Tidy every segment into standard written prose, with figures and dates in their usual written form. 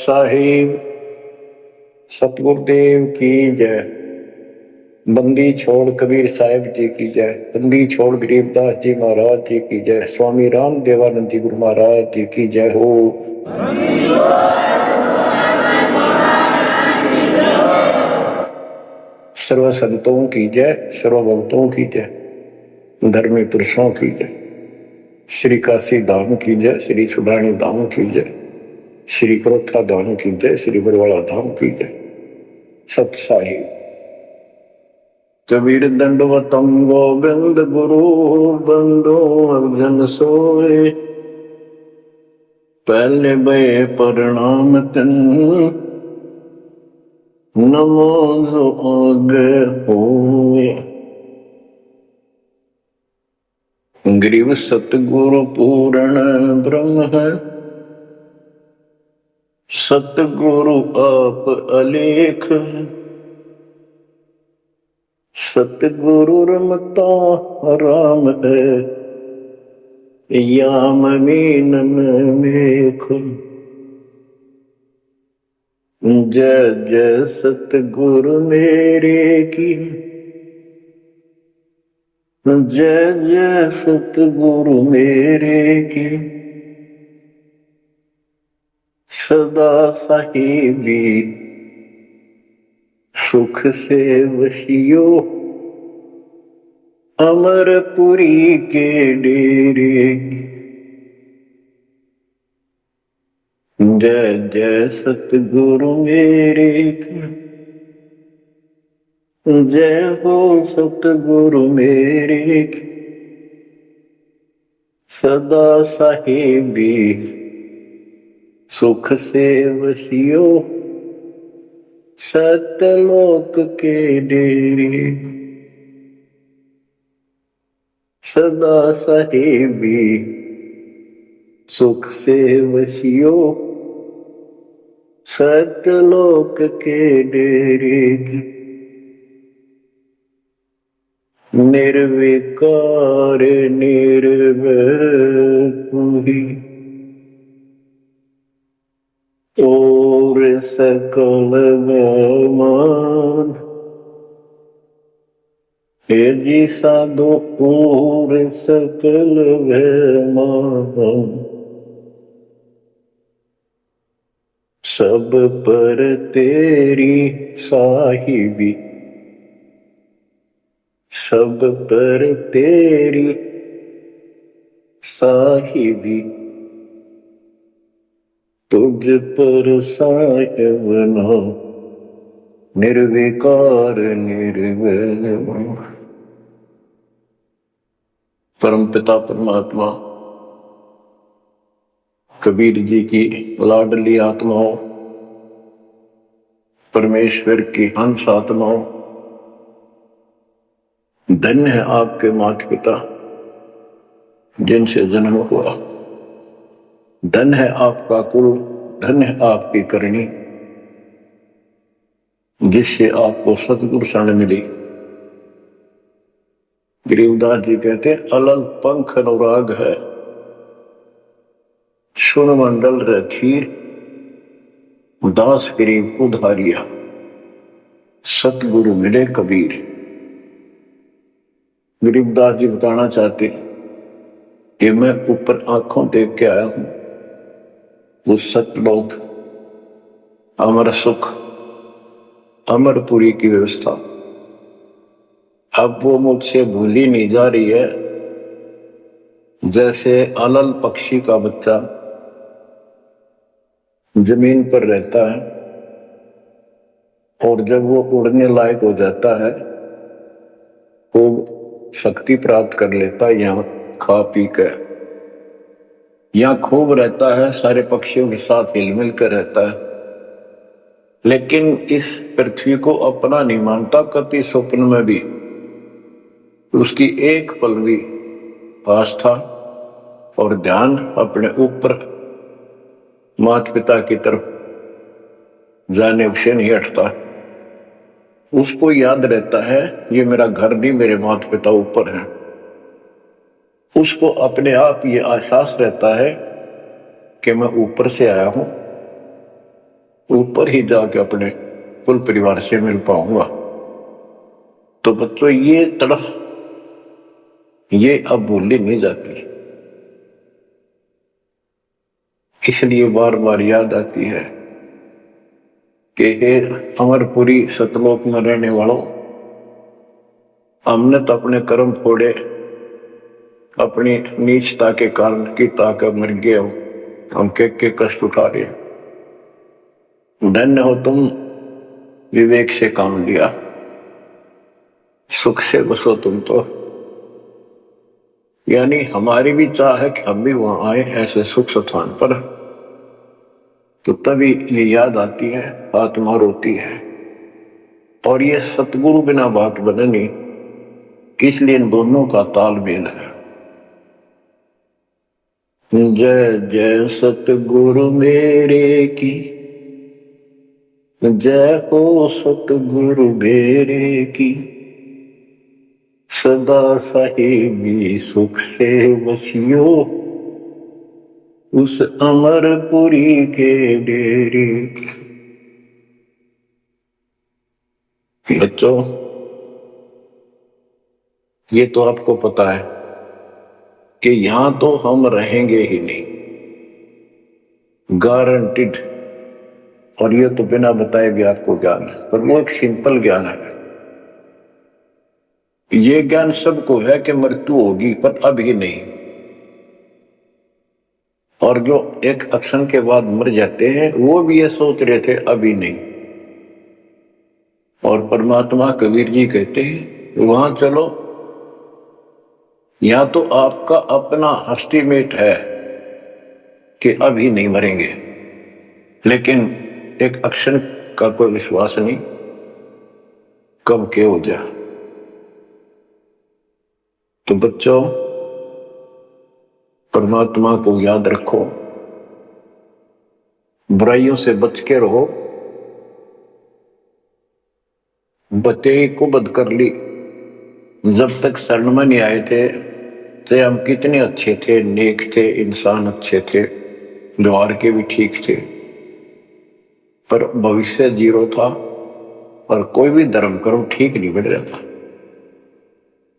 साहिब सतगुरुदेव की जय। बंदी छोड़ कबीर साहिब जी की जय। बंदी छोड़ गरीबदास जी महाराज जी की जय। स्वामी राम देवानंद जी गुरु महाराज जी की जय हो। सर्व संतों की जय, सर्व भक्तों की जय, धर्मी पुरुषों की जय। श्री काशी धाम की जय, श्री सुडानी धाम की जय, श्री क्रोथा धाम की जय, श्री बरवाला धाम की जय। सत साहिब कबीर दंडवतम गोविंद गुरु बंदो अर्जन सोए। पहले बे प्रणाम तिन नमो जो आगे होए। गरीब सतगुरु पूर्ण ब्रह्म है, सतगुरु आप अलेख। सतगुरु रमता राम है, याम मीनन मेख। जय जय सतगुरु मेरे की, जय जय सतगुरु मेरे की। सदा साहिबी सुख से वशियो, अमरपुरी के डेरे। जय जय सतगुरु मेरे की, जय हो सतगुरु मेरे की। सदा साहिबी सुख से वसियो, सतलोक के डेरे। सदा साहिबी सुख से वसियो, सतलोक के डेरे। निर्विकार निर्वैर और सकल वैमान। हे जी साधो और सकल वैमान। सब पर तेरी साहिबी, सब पर तेरी साहिबी। तुझ पर साहिब ना निर्विकार निर्वैर। परम पिता परमात्मा कबीर जी की लाडली आत्माओं, परमेश्वर की हंस आत्माओं, धन्य है आपके माता पिता जिनसे जन्म हुआ। धन्य है आपका कुल, धन्य है आपकी करनी जिससे आपको सतगुरु शरण मिली। गरीबदास जी कहते अलल पंख अनुराग है, सुन मंडल रखीर, दास गरीब उधारिया। सतगुरु मिले कबीर। गरीबदास जी बताना चाहते कि मैं ऊपर आंखों देख के आया हूं वो सतलोक, अमर सुख, अमरपुरी की व्यवस्था। अब वो मुझसे भूली नहीं जा रही है। जैसे अलल पक्षी का बच्चा जमीन पर रहता है और जब वो उड़ने लायक हो जाता है खूब शक्ति प्राप्त कर लेता है, यहाँ खा पी कर यहाँ खूब रहता है, सारे पक्षियों के साथ हिलमिल कर रहता है, लेकिन इस पृथ्वी को अपना नहीं मानता। कति स्वप्न में भी उसकी एक पल भी आस्था और ध्यान अपने ऊपर माता पिता की तरफ जाने से नहीं हटता। उसको याद रहता है ये मेरा घर नहीं, मेरे माता पिता ऊपर हैं। उसको अपने आप ये एहसास रहता है कि मैं ऊपर से आया हूं ऊपर ही जाके अपने कुल परिवार से मिल पाऊंगा। तो बच्चों ये तड़फ ये अब भूली नहीं जाती, इसलिए बार बार याद आती है कि हे अमरपुरी सतलोक में रहने वालों, हमने तो अपने कर्म फोड़े, अपनी नीचता के कारण की ताकत मर गए हो, हम के कष्ट उठा रहे हैं। धन्य हो तुम, विवेक से काम लिया, सुख से बसो तुम तो। यानी हमारी भी चाह है कि हम भी वहां आए ऐसे सुख स्थान पर। तो तभी ये याद आती है, आत्मा रोती है। और ये सतगुरु बिना बात बननी, इसलिए इन दोनों का तालमेल है। जय जय सतगुरु मेरे की, जय हो सतगुरु मेरे की, सदा साहिबी सुख से बसियो उस अमरपुरी के डेरे की। बच्चों ये तो आपको पता है कि यहां तो हम रहेंगे ही नहीं, गारंटीड। और ये तो बिना बताए भी आपको ज्ञान है, पर वो एक सिंपल ज्ञान है। ये ज्ञान सबको है कि मृत्यु होगी, पर अभी नहीं। और जो एक क्षण के बाद मर जाते हैं वो भी ये सोच रहे थे अभी नहीं। और परमात्मा कबीर जी कहते हैं वहां चलो, यहां तो आपका अपना एस्टीमेट है कि अभी नहीं मरेंगे, लेकिन एक क्षण का कोई विश्वास नहीं कब क्या हो जाए। तो बच्चों परमात्मा को याद रखो, बुराइयों से बच के रहो। बतेई को बद कर ली, जब तक शरण में नहीं आए थे तो हम कितने अच्छे थे, नेक थे, इंसान अच्छे थे, व्यवहार के भी ठीक थे, पर भविष्य जीरो था और कोई भी धर्म कर्म ठीक नहीं बढ़ रहा था।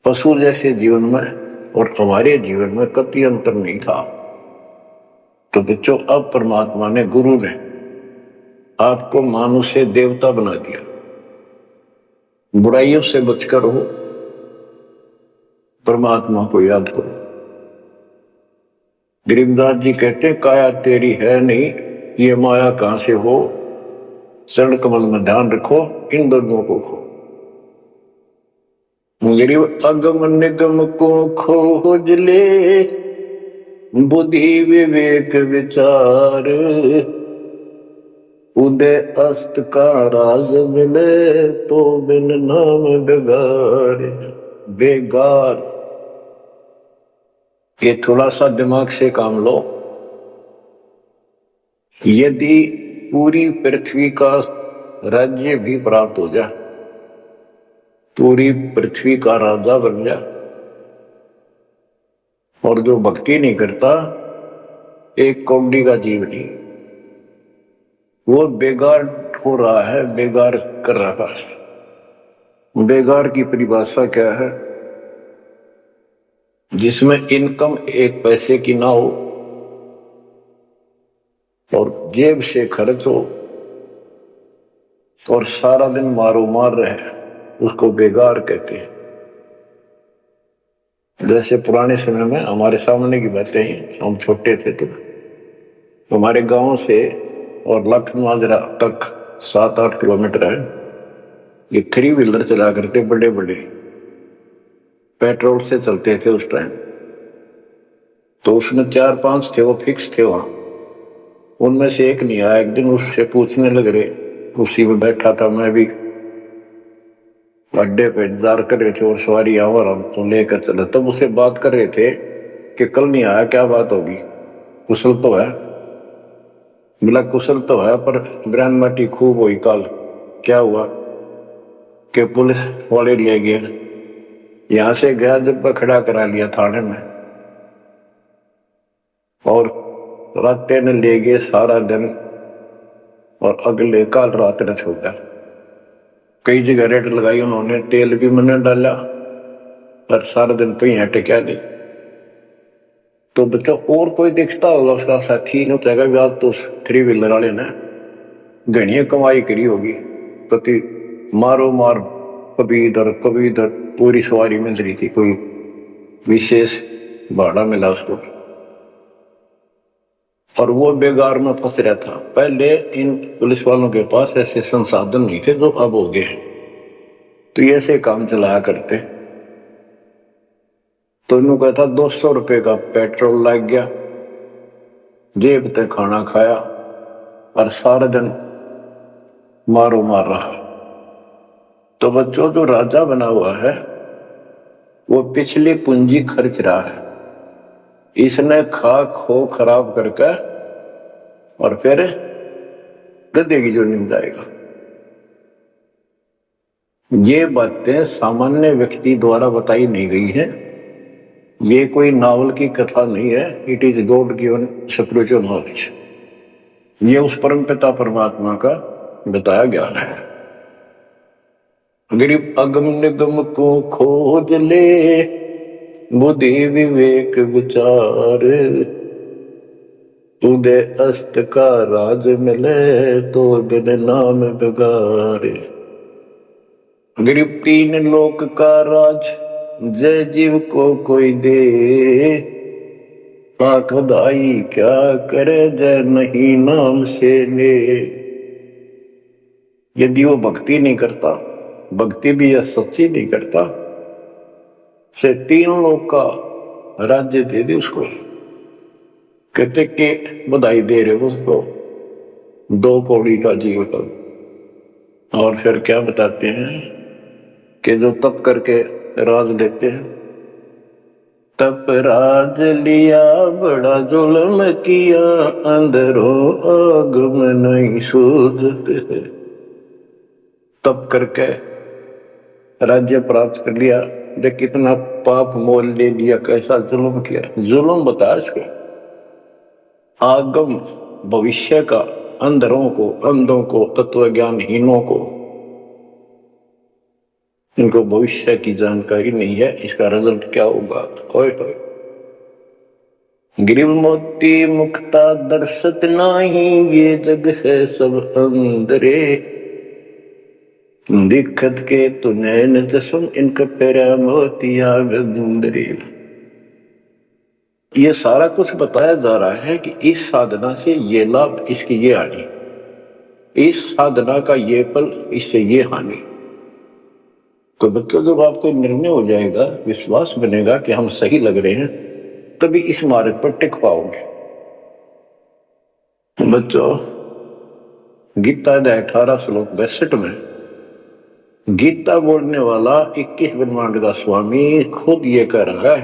पशु जैसे जीवन में और हमारे जीवन में कतई अंतर नहीं था। तो बच्चों अब परमात्मा ने, गुरु ने आपको मानुष से देवता बना दिया। बुराइयों से बचकर हो, परमात्मा को याद करो। गरीबदास जी कहते हैं काया तेरी है नहीं, ये माया कहां से हो, चरण कमल में ध्यान रखो, इन दोनों को खो। गरीब अगम निगम को खोज ले, बुद्धि विवेक विचार, उदय अस्त का राज मिले तो बिन नाम बेगार। बेगार ये थोड़ा सा दिमाग से काम लो। यदि पूरी पृथ्वी का राज्य भी प्राप्त हो जाए, पूरी पृथ्वी का राजा बन जाए, और जो भक्ति नहीं करता, एक कौड़ी का जीव नहीं, वो बेगार हो रहा है, बेगार कर रहा है। बेगार की परिभाषा क्या है? जिसमें इनकम एक पैसे की ना हो और जेब से खर्च हो और सारा दिन मारो मार रहे, उसको बेगार कहते हैं। जैसे पुराने समय में हमारे सामने की बातें हैं, हम छोटे थे तो हमारे गांव से और लखनऊ तक 7-8 किलोमीटर है, ये 3 व्हीलर चला करते, बड़े बड़े पेट्रोल से चलते थे उस टाइम। तो उसमें 4-5 थे, वो फिक्स थे वहां। उनमें से एक नहीं आया। एक दिन उससे पूछने लग रहे, उसी में बैठा था मैं भी, अड्डे पे इंतजार कर रहे थे और सवारी आओ और हमको लेकर चले। तब उससे बात कर रहे थे कि कल नहीं आया, क्या बात होगी, कुशल तो है? बोला कुशल तो है, पर ब्रांड माटी खूब हुई कल। क्या हुआ? कि पुलिस वाले ले गए, यहां से गया जब खड़ा करा लिया थाने में, और रास्ते में ले गए सारा दिन, और अगले काल रात ने छोड़ा। कई जगह रेड लगाई उन्होंने, तेल भी मैंने डाला, पर सारा दिन तो यहाँ टिका नहीं। तो बच्चों और कोई दिखता होगा उसका साथी नहीं कहेगा भी आज तो थ्री व्हीलर वाले ने घनी कमाई करी होगी, कति मारो मार कभी इधर पूरी सवारी मिल रही थी, कोई विशेष भाड़ा मिला उसको, और वो बेगार में फंस रहा था। पहले इन पुलिस वालों के पास ऐसे संसाधन नहीं थे जो अब हो गए, तो ये ऐसे काम चलाया करते। तो इन्हों कहता 200 रुपए का पेट्रोल लग गया, जेब तक खाना खाया और सारा दिन मारो मार रहा। तो बच्चों जो राजा बना हुआ है वो पिछली पूंजी खर्च रहा है, इसने खा खो खराब करके और फिर गद्दे की जो नींद जाएगा। ये बातें सामान्य व्यक्ति द्वारा बताई नहीं गई है, ये कोई नावल की कथा नहीं है, it is God given spiritual knowledge. ये उस परम पिता परमात्मा का बताया ज्ञान है। गरीब अगम निगम को खोज ले, बुद्धि विवेक विचार, उदय अस्त का राज मिले तो बिन नाम बेगार। गरीब तीन लोक का राज, जय जीव को कोई दे, खुदाई क्या करे जय नहीं नाम से ले। यदि वो भक्ति नहीं करता, भक्ति भी यह सच्ची नहीं करता, से तीन लोग का राज्य दे दे उसको, कहते के बधाई दे रहे हो उसको, 2 कौड़ी का जीवन। और फिर क्या बताते हैं कि जो तप करके राज लेते हैं, तप राज लिया बड़ा जुल्म किया, अंदरों आग में नहीं सूझते। तप करके राज्य प्राप्त कर लिया, देख कितना पाप मोल ले लिया, कैसा जुल्म किया। जुल्म बता इसको, आगम भविष्य का, अंधरों को, अंधों को, तत्व ज्ञानहीनों को, इनको भविष्य की जानकारी नहीं है, इसका रिजल्ट क्या होगा। होए होए गिरिव मोती मुक्ता दर्शत नाही, ये जग है सब अंदरे, दिक्कत के तो नैन दसम, इनका पैरा मोतिया गंदरे। ये सारा कुछ बताया जा रहा है कि इस साधना से ये लाभ, इसकी ये हानि, इस साधना का ये फल, इससे ये हानि। तो बच्चों जब आपको निर्णय हो जाएगा, विश्वास बनेगा कि हम सही लग रहे हैं, तभी इस मार्ग पर टिक पाओगे। बच्चों गीता अध्याय 18 श्लोक 62 में गीता बोलने वाला 21 ब्रह्मांड का स्वामी खुद ये कह रहा है,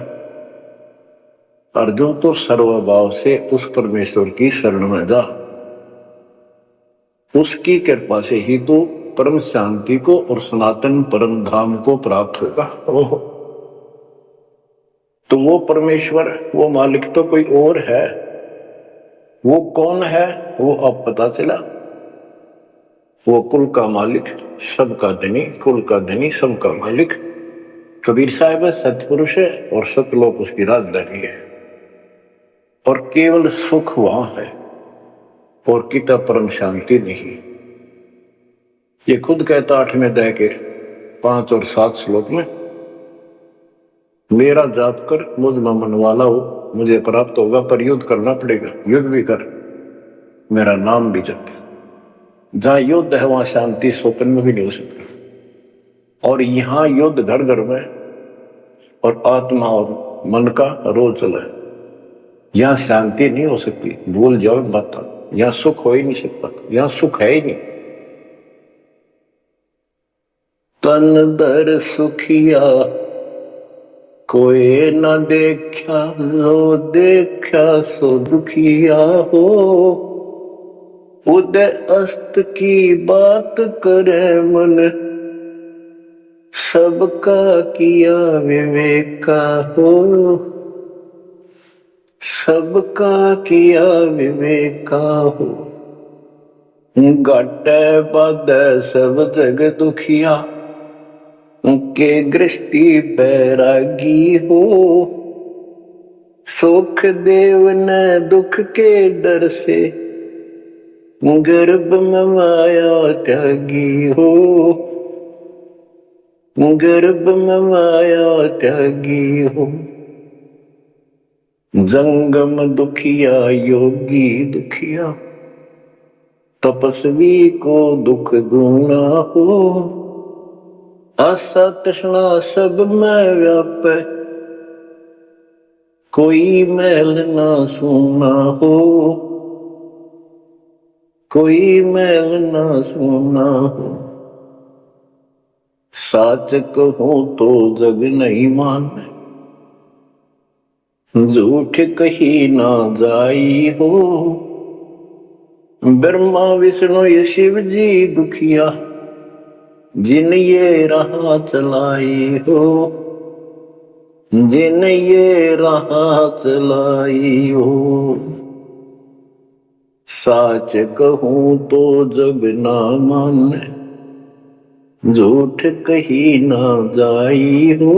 अर्जुन तो सर्वभाव से उस परमेश्वर की शरण में जा, उसकी कृपा से ही तो परम शांति को और सनातन परम धाम को प्राप्त होगा। तो वो परमेश्वर, वो मालिक तो कोई और है, वो कौन है वो अब पता चला। वो कुल का मालिक, सबका धनी, कुल का धनी, सबका मालिक कबीर साहब है, सतपुरुष है और सतलोक उसकी राजधानी है, और केवल सुख वहां है और किता परम शांति नहीं। ये खुद कहता 8वें अध्याय के 5 और 7 श्लोक में, मेरा जाप कर मुझ में मन वाला हो, मुझे प्राप्त होगा, पर युद्ध करना पड़ेगा, युद्ध भी कर, मेरा नाम भी जप। जहां युद्ध है वहां शांति स्वप्न में भी नहीं हो सकती, और यहां युद्ध घर घर में और आत्मा और मन का रोल चला है। यहां शांति नहीं हो सकती, भूल जाओ बात, यहां सुख हो ही नहीं सकता, यहां सुख है ही नहीं। तन दर सुखिया कोई न देखा, जो देखा सो दुखिया हो, उदय अस्त की बात करे मन, सबका किया विवेका हो, सबका किया विवेका हो। घाटे बाधे सब जग दुखिया, के गृष्टि बैरागी हो। सुख देव न दुख के डर से, गर्भ में माया त्यागी हो। गर्भ में माया त्यागी हो। जंगम दुखिया योगी दुखिया, तपस्वी को दुख दूना हो। आशा तृष्णा सब में व्यापे, कोई मैल ना सूना हो। कोई मैल ना सूना हो। साच कहूं तो जग नहीं माने, झूठ कही ना जाई हो। ब्रह्मा विष्णु ये शिव जी दुखिया, जिन ये राह चलाई हो। जिन ये राह चलाई हो। साच कहूं तो जग ना माने, झूठ कही ना जाई हो।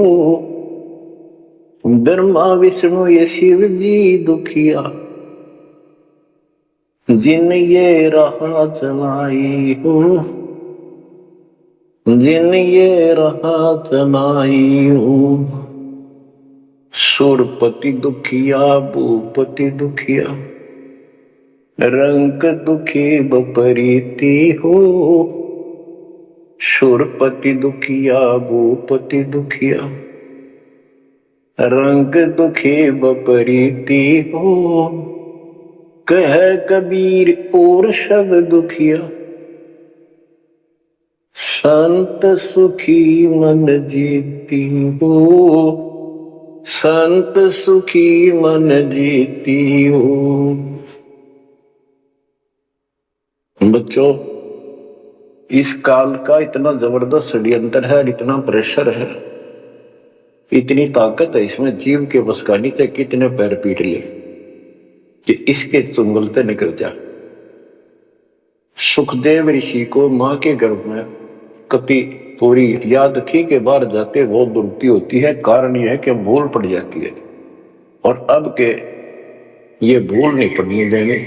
ब्रह्मा विष्णु ये शिव जी दुखिया, जिन ये राह चलाई हो। जिन ये राह चलाई हो। सुरपति दुखिया भूपति दुखिया, रंग दुखी बपरीति हो। सुरपति दुखिया भूपति दुखिया, रंग दुखी बपरीति हो। कह कबीर और सब दुखिया, संत सुखी मन जीती हो। संत सुखी मन जीती हो। बच्चों, इस काल का इतना जबरदस्त षड्यंत्र है, इतना प्रेशर है, इतनी ताकत है इसमें, जीव के बस का नहीं, कितने पैर पीट ले कि इसके चुंगल से निकल जा। सुखदेव ऋषि को मां के गर्भ में कभी पूरी याद थी कि बाहर जाते बहुत दुर्गति होती है। कारण यह है कि भूल पड़ जाती है, और अब के ये भूल नहीं पड़नी देंगे।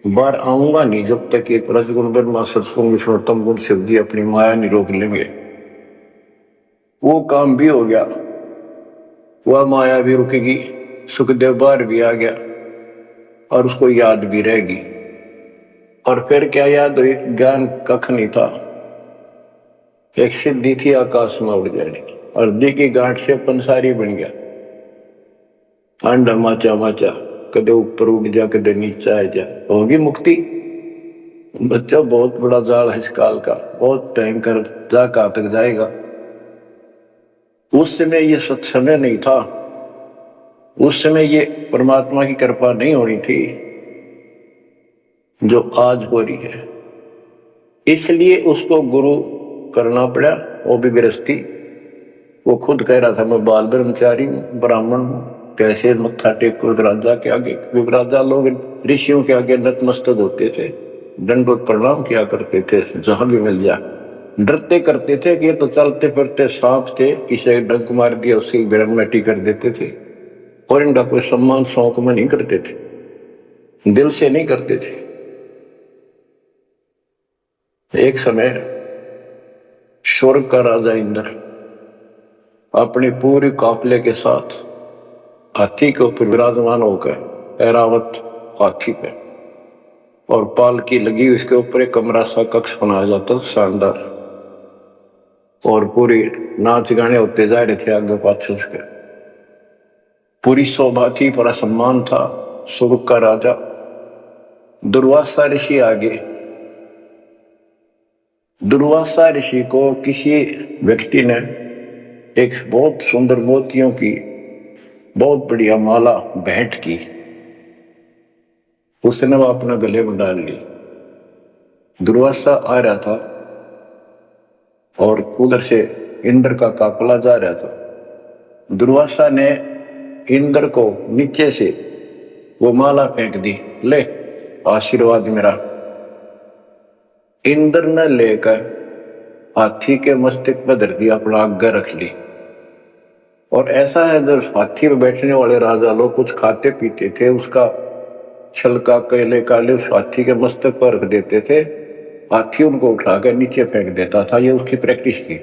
बाहर आऊंगा नहीं जब तक एक रजगुण ब्रह्मा सत्सुगुण विष्णु तम गुण शिव जी अपनी माया नहीं रोक लेंगे। वो काम भी हो गया, वह माया भी रुकेगी, सुखदेव बाहर भी आ गया और उसको याद भी रहेगी। और फिर क्या याद हुई? ज्ञान कख नहीं था, एक सिद्धि थी आकाश में उड़ जाने की, और दी की गांठ से पंसारी बन गया। अंडा माचा माचा, कदे ऊपर उड़ जा कदे नीचे आ जा, होगी मुक्ति। बच्चा बहुत बड़ा जाल है इस काल का, बहुत भयंकर, जा कहां तक जाएगा। उस समय ये सत्समय नहीं था, उस समय ये परमात्मा की कृपा नहीं होनी थी जो आज हो रही है। इसलिए उसको गुरु करना पड़ा, वो भी गृहस्थी। वो खुद कह रहा था मैं बाल ब्रह्मचारी हूं, ब्राह्मण हूं, कैसे मत्था टेको राजा के आगे। क्योंकि राजा लोग ऋषियों के आगे नतमस्तक होते थे, दंडवत प्रणाम किया करते थे, जहां भी मिल जाए डरते करते थे कि ये तो चलते फिरते सांप थे, किसी डंक मार दिया उसकी ग्रहमटी कर देते थे। और इनका कोई सम्मान शौक में नहीं करते थे, दिल से नहीं करते थे। एक समय स्वर्ग का राजा इंद्र अपनी पूरी काफले के साथ हाथी के ऊपर विराजमान होकर, ऐरावत हाथी पे, और पालकी लगी, उसके ऊपर एक कमरा सा कक्ष बनाया जाता शानदार, और पूरी नाच गाने होते जा रहे थे आगे पाछे उसके। पूरी शोभा थी, बड़ा सम्मान था। स्वर्ग का राजा दुर्वासा ऋषि आगे। दुर्वासा ऋषि को किसी व्यक्ति ने एक बहुत सुंदर मोतियों की बहुत बढ़िया माला भेंट की। उसने वो अपना गले में डाल ली। दुर्वासा आ रहा था और उधर से इंद्र का काफला जा रहा था। दुर्वासा ने इंद्र को नीचे से वो माला फेंक दी, ले आशीर्वाद मेरा। इंद्र ने लेकर हाथी के मस्तक पर धरती अपना आगे रख ली। और ऐसा है, जब हाथी पर बैठने वाले राजा लोग कुछ खाते पीते थे, उसका छलका केले काले उस हाथी के मस्तक पर रख देते थे, हाथी उनको उठाकर नीचे फेंक देता था। ये उसकी प्रैक्टिस थी।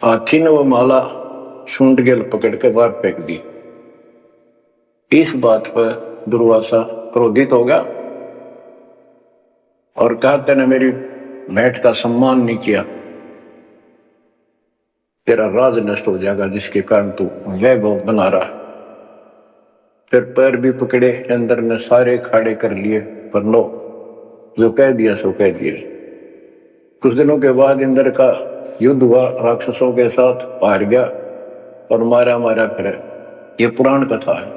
हाथी ने वो माला सूंड के पकड़ के बाहर फेंक दी। इस बात पर दुर्वासा क्रोधित हो गया और कहा, तूने मेरी भेंट का सम्मान नहीं किया, तेरा राज नष्ट हो जाएगा, जिसके कारण तू वैभव बना रहा। फिर पैर भी पकड़े, अंदर ने सारे खाड़े कर लिए, पर लो, जो कह दिया सो कह दिया। कुछ दिनों के बाद इंद्र का युद्ध हुआ, राक्षसों के साथ हार गया और मारा मारा फिर। ये पुराण कथा है।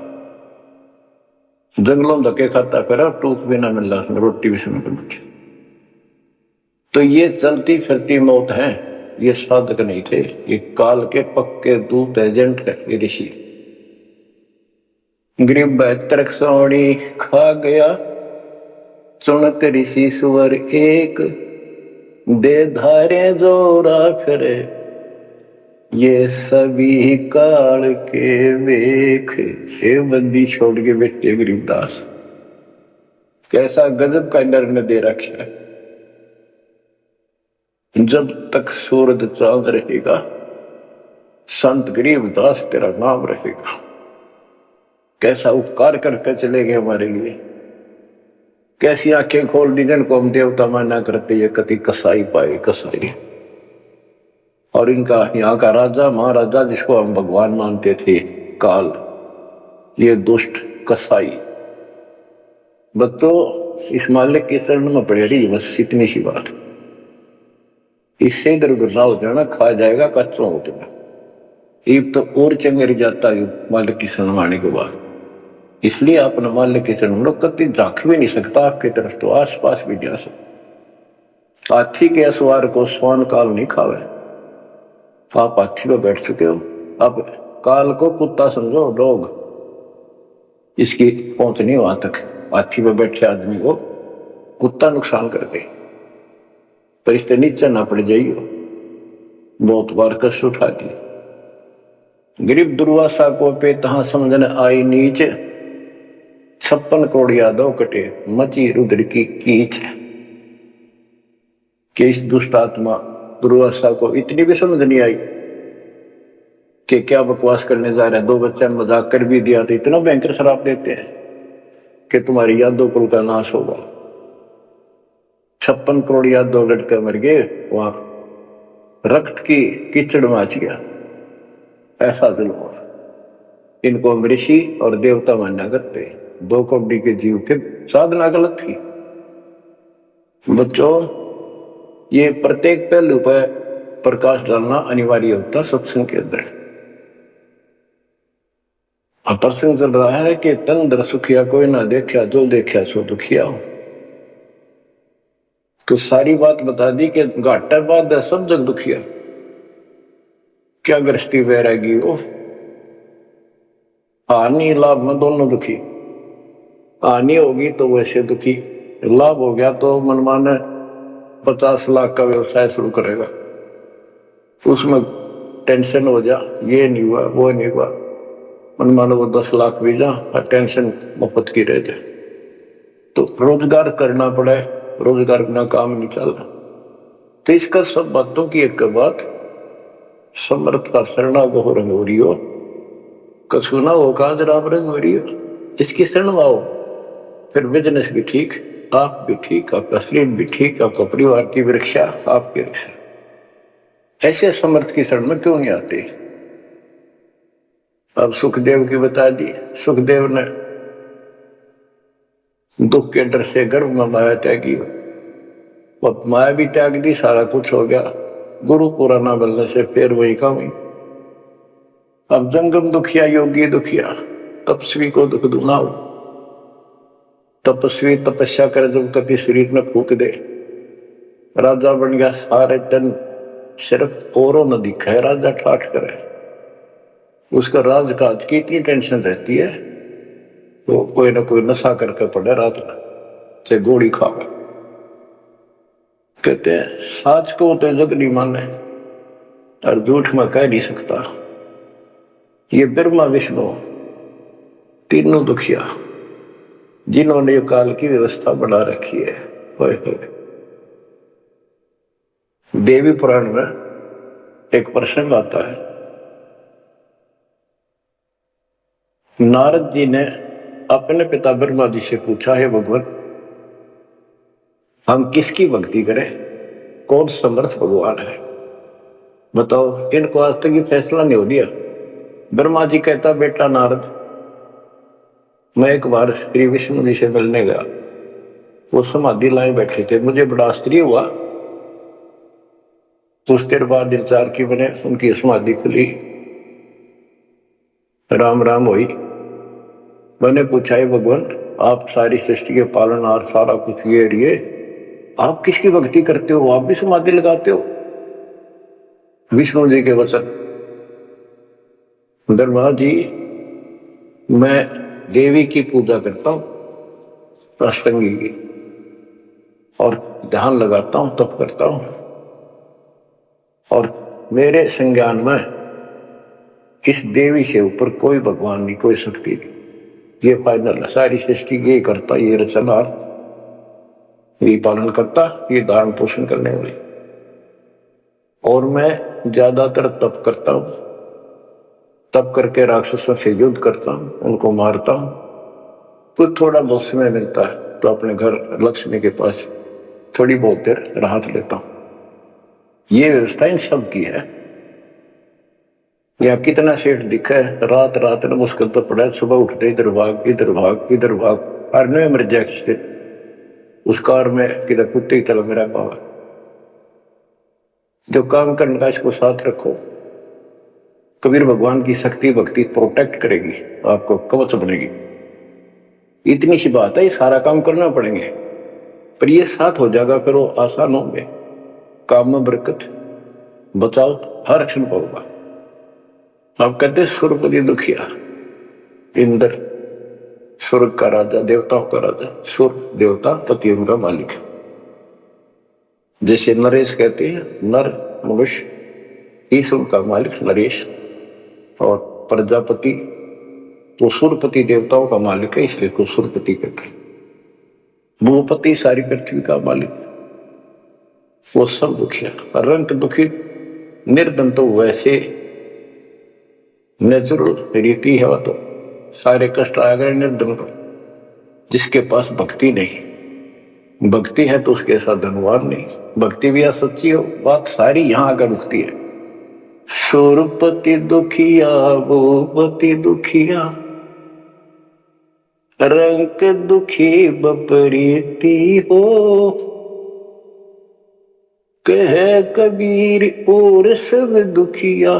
जंगलों में धक्के खाता फिरा, टूक भी ना मिल रहा, रोटी भी समय पर। तो ये चलती फिरती मौत है, ये साधक नहीं थे, ये काल के पक्के दूत एजेंट है। ये ऋषि गरीब 72 सौड़ी खा गया, चुनक ऋषि सुवर एक, दे धारे जोरा फिरे, ये सभी काल के वेख। हे बंदी छोड़ के बेटे गरीबदास, कैसा गजब का निर्णय दे रखा है। जब तक सूरज चांद रहेगा, संत गरीबदास तेरा नाम रहेगा। कैसा उपकार करके चले गए हमारे लिए, कैसी आंखें खोल दी जिनको हम देवता माना करते, ये कति कसाई पाए कसाई। और इनका यहाँ का राजा महाराजा जिसको हम भगवान मानते थे काल, ये दुष्ट कसाई। बच्चों, इस मालिक के शरण में पड़े रही, बस इतनी सी बात। इससे इधर उधर ना हो जाना, खा जाएगा कच्चों हो तुम्हें। एक तो और चंगेर जाता है मालिक की शरण आने के बाद। इसलिए अपने मालिक की शरण में कभी झांक भी नहीं सकता आपकी तरफ, तो आस पास भी जा सकता। हाथी के असवार को स्वान काल नहीं खावे। आप हाथी पर बैठ चुके हो, अब काल को कुत्ता समझो, डॉग, इसकी पहुंच नहीं वहां तक। हाथी पर बैठे आदमी को कुत्ता नुकसान करते, पर इससे नीचे ना पड़ जाइए। बहुत बार कष्ट उठा दी। गरीब दुर्वासा को पे तहां समझने आई नीच, 56 करोड़ यादव कटे, मची रुद्र की कीच। कि इस दुष्ट आत्मा दुर्वासा को इतनी भी समझ नहीं आई कि क्या बकवास करने जा रहा है। 2 बच्चे मजाक कर भी दिया तो इतना भयंकर श्राप देते हैं कि तुम्हारी यादव कुल का नाश होगा। 56 करोड़ यादव लड़के मर गए, वहां रक्त की कीचड़ माच गया। ऐसा जुल्म हुआ। इनको हम ऋषि और देवता मानना करते, 2 करोड़ के जीव थे, साधना गलत थी। बच्चों, ये प्रत्येक पहलू पर प्रकाश डालना अनिवार्य होता सत्संग के अंदर। प्रसंग चल रहा है कि तन दर सुखिया कोई ना देखा, जो देखा सो दुखिया हो। तो सारी बात बता दी कि घाटा बाद सब जग दुखिया। क्या गृहस्थी वैरागी हो, हानि लाभ में दोनों दुखी। हानि होगी तो वैसे दुखी, लाभ हो गया तो मनमाने 50 लाख का व्यवसाय शुरू करेगा, उसमें टेंशन हो जा, ये नहीं हुआ वो नहीं हुआ। मनमाने वो 10 लाख भी जा और टेंशन मुफ्त की रह जाए। तो रोजगार करना पड़े, रोजगार बिना काम नहीं चलना। तो इसका सब बातों की एक बात, समर्थ का शरणा गो रंग हो रही हो, कसुना हो काज राम रंग हो रही हो। इसकी शरण आओ, फिर बिजनेस भी ठीक, आप भी ठीक, आपका शरीर भी ठीक, आपका परिवार की रक्षा, आपकी रक्षा। ऐसे समर्थ की शरण में क्यों नहीं आते? अब सुखदेव की बता दी। सुखदेव ने दुख के डर से गर्भ में माया त्यागी, और माया भी त्याग दी, सारा कुछ हो गया। गुरु पूरा ना मिलने से फिर वही कमी। अब जंगम दुखिया, योगी दुखिया, तपस्वी को दुख दूना हो। तपस्वी तपस्या करे, जब कभी शरीर में फूक दे, राजा बन गया, सारे दिन सिर्फ औरों न दिखाए, राजा ठाठ करे। उसका राजकाज की इतनी टेंशन रहती है, तो कोई ना कोई नशा करके पड़े रात में, चाहे गोली खावे। कहते हैं साच को तो जग नहीं माने और झूठ में कह नहीं सकता। ये ब्रह्मा विष्णु तीनों दुखिया जिन्होंने ये काल की व्यवस्था बना रखी है। देवी पुराण में एक प्रसंग आता है, नारद जी ने अपने पिता ब्रह्मा जी से पूछा, है भगवान हम किसकी भक्ति करें, कौन समर्थ भगवान है बताओ। इनको आज तक ये फैसला नहीं हो दिया। ब्रह्मा जी कहता, बेटा नारद मैं एक बार श्री विष्णु जी से मिलने गया, वो समाधि लाए बैठे थे, मुझे बड़ा आश्चर्य हुआ। कुछ देर बाद इंतजार की मैंने, उनकी समाधि खुली, राम राम हुई। मैंने पूछा, है भगवान आप सारी सृष्टि के पालनहार, सारा कुछ ये आप किसकी भक्ति करते हो, आप भी समाधि लगाते हो। विष्णु जी के वचन, ब्रह्मा जी मैं देवी की पूजा करता हूं, अष्टंगी की, और ध्यान लगाता हूं, तप करता हूं, और मेरे संज्ञान में इस देवी से ऊपर कोई भगवान नहीं, कोई शक्ति नहीं। ये फाइनल है, सारी सृष्टि ये करता, ये रचनहार, ये पालन करता, ये धारण पोषण करने वाली। और मैं ज्यादातर तप करता हूं, तप करके राक्षसों से युद्ध करता हूं, उनको मारता हूं। कुछ थोड़ा बहुत समय मिलता है तो अपने घर लक्ष्मी के पास थोड़ी बहुत देर राहत लेता हूं। ये व्यवस्था इन सब की है। यहाँ कितना सेठ दिखा है, रात रात में मुश्किल तो पड़ा, सुबह उठते इधर भाग इधर भाग इधर भाग, और नहीं मर जाए उस कार में किधर कुत्ते की तरह मेरा पावा। जो काम करने का इसको साथ रखो, कबीर भगवान की शक्ति भक्ति प्रोटेक्ट करेगी, आपको कवच बनेगी। इतनी सी बात है, ये सारा काम करना पड़ेंगे, पर ये साथ हो जाएगा फिर वो आसान होंगे। काम में बरकत, बचाओ हर क्षण पाओगा। आप कहते सुरपति दुखिया, इंद्र स्वर्ग का राजा, देवताओं का राजा, सुर देवता पति उनका मालिक है। जैसे नरेश कहते हैं, नर मनुष्य, ईश्वर का मालिक नरेश, और प्रजापति तो सुरपति देवताओं का मालिक है, इसलिए को सुरपति कहते हैं। भूपति सारी पृथ्वी का मालिक, वो सब दुखिया। रंग दुखी निर्धन तो वैसे नेचुरल रीति है, वो तो सारे कष्ट आ गए निर्धन को। जिसके पास भक्ति नहीं, भक्ति है तो उसके साथ धनवान नहीं, भक्ति भी सच्ची हो, बात सारी यहां आकर रुकती है। सुरपति दुखिया भूपति दुखिया, रंग दुखी बपरीती हो, कह कबीर और सब दुखिया,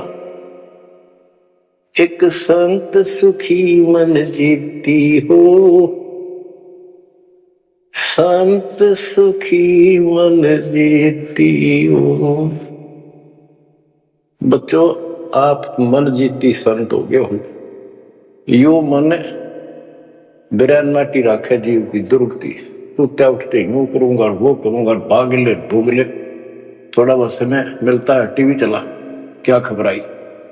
एक संत सुखी मन जीती हो, संत सुखी मन जीती हो। बच्चों आप मन जीती संत हो गए हो। यो मन बिरन माटी राखे जीव की दुर्गति, उठते उठते यूं करूंगा वो करूंगा, भाग ले भूग ले, थोड़ा बहुत समय मिलता है टीवी चला, क्या खबर आई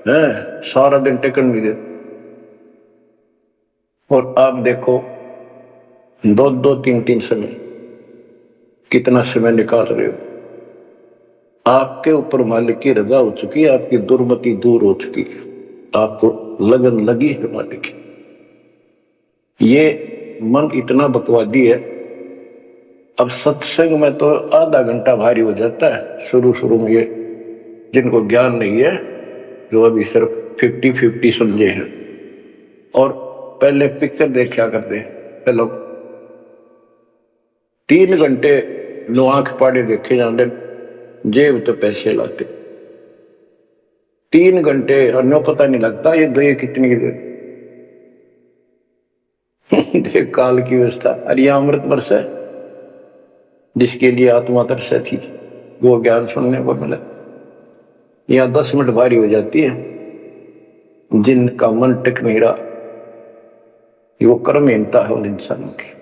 है, सारा दिन टेकन भी दे। और आप देखो दो दो तीन तीन समय, कितना समय निकाल रहे हो। आपके ऊपर मालिक की रजा हो चुकी है, आपकी दुर्मति दूर हो चुकी है, आपको लगन लगी है मालिक की। ये मन इतना बकवादी है। अब सत्संग में तो आधा घंटा भारी हो जाता है शुरू शुरू में, ये जिनको ज्ञान नहीं है, जो अभी सिर्फ 50-50 समझे हैं, और पहले पिक्चर देखा करते हैं। पहले 3 घंटे लो आंख पाड़े देखे जाते, जेब तो पैसे लाते, 3 घंटे अन्यों पता नहीं लगता ये गए कितनी देख काल की व्यवस्था। अरे अमृत वर्ष है, जिसके लिए आत्मा तरस थी वो ज्ञान सुनने को मिला। यहाँ 10 मिनट भारी हो जाती है, जिनका मन टिक नहीं रहा, वो कर्महीनता है उन इंसानों की।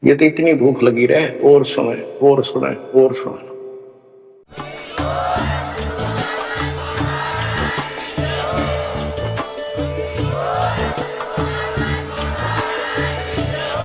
ये तो इतनी भूख लगी रहे, और सुने और सुने और सुने।